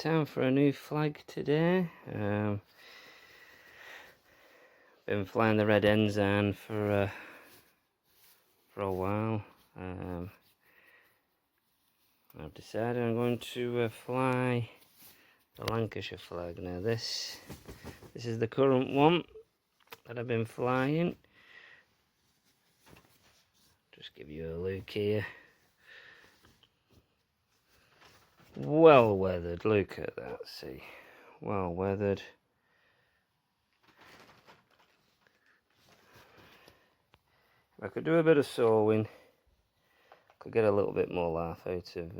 time for a new flag today. Been flying the red ensign for a while. I've decided I'm going to fly the Lancashire flag. Now this is the current one that I've been flying. Just give you a look here. Well weathered, look at that, see. Well weathered. If I could do a bit of sewing, could get a little bit more laugh out of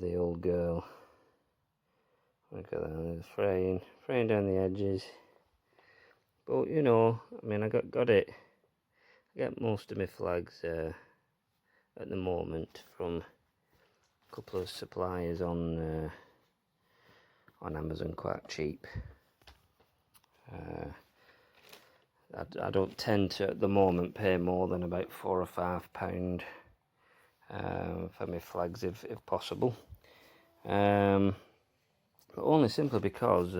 the old girl. Look at that, there's fraying down the edges. But you know, I mean, I got it. I get most of my flags at the moment from a couple of suppliers on Amazon, quite cheap. I don't tend to at the moment pay more than about £4 or £5 for my flags if possible. But only simply because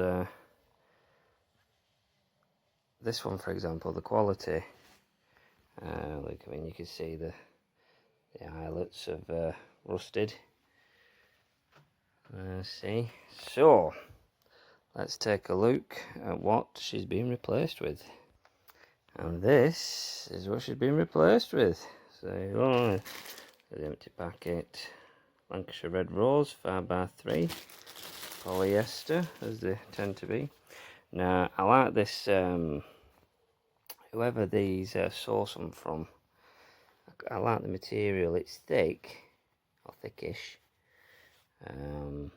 this one, for example, the quality. Look, I mean, you can see the eyelets have rusted. See, so let's take a look at what she's been replaced with. And this is what she's been replaced with. So, the empty packet, Lancashire Red Rose 5x3, polyester, as they tend to be. Now, I like this, whoever these source them from, I like the material. It's thick, or thickish. The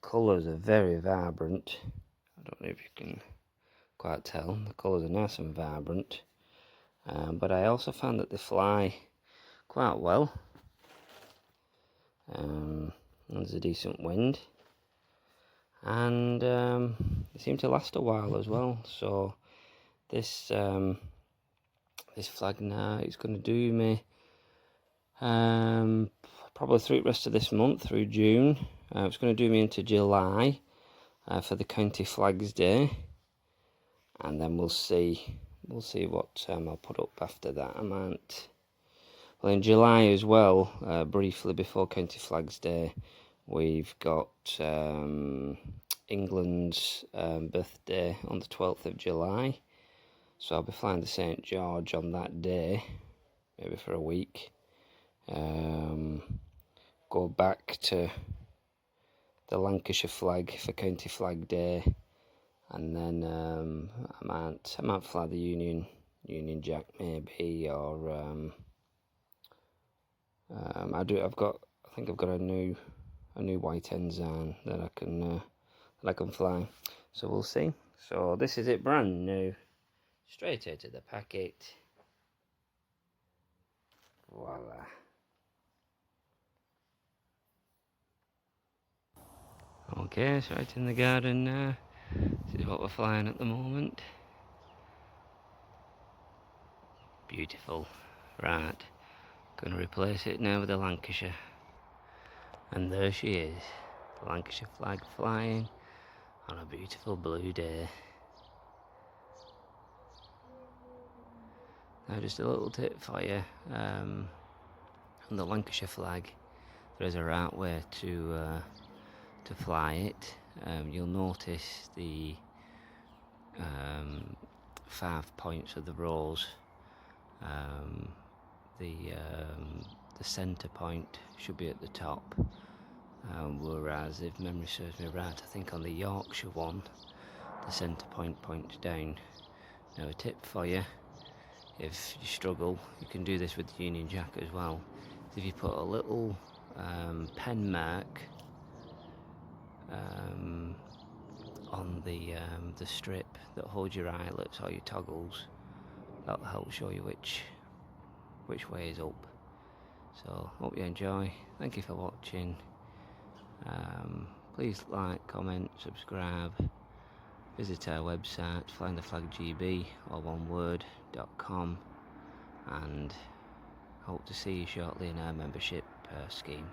colours are very vibrant. I don't know if you can quite tell. The colours are nice and vibrant. But I also found that they fly quite well. There's a decent wind. And they seem to last a while as well. So this flag now is going to do me probably through the rest of this month, through June. It's going to do me into July for the County Flags Day, and then we'll see what I'll put up after that. I might, well, in July as well, briefly before County Flags Day, we've got England's birthday on the 12th of July. So I'll be flying the St George on that day, maybe for a week. Go back to the Lancashire flag for County Flag Day, and then I might fly the Union Jack maybe, or I think I've got a new white ensign that I can fly. So we'll see. So this is it, brand new, straight out of the packet. Voila. Okay, it's right in the garden now. This is what we're flying at the moment. Beautiful. Right, going to replace it now with the Lancashire. And there she is, the Lancashire flag flying on a beautiful blue day. Now just a little tip for you, on the Lancashire flag there is a right way to fly it. You'll notice the 5 points of the rose. The centre point should be at the top, whereas if memory serves me right, I think on the Yorkshire one the centre point points down. Now a tip for you, if you struggle, you can do this with the Union Jack as well. If you put a little pen mark on the strip that holds your eyelets or your toggles, that'll help show you which way is up. So hope you enjoy. Thank you for watching. Please like, comment, subscribe. Visit our website, flyingtheflaggb, all one word.com, and hope to see you shortly in our membership scheme.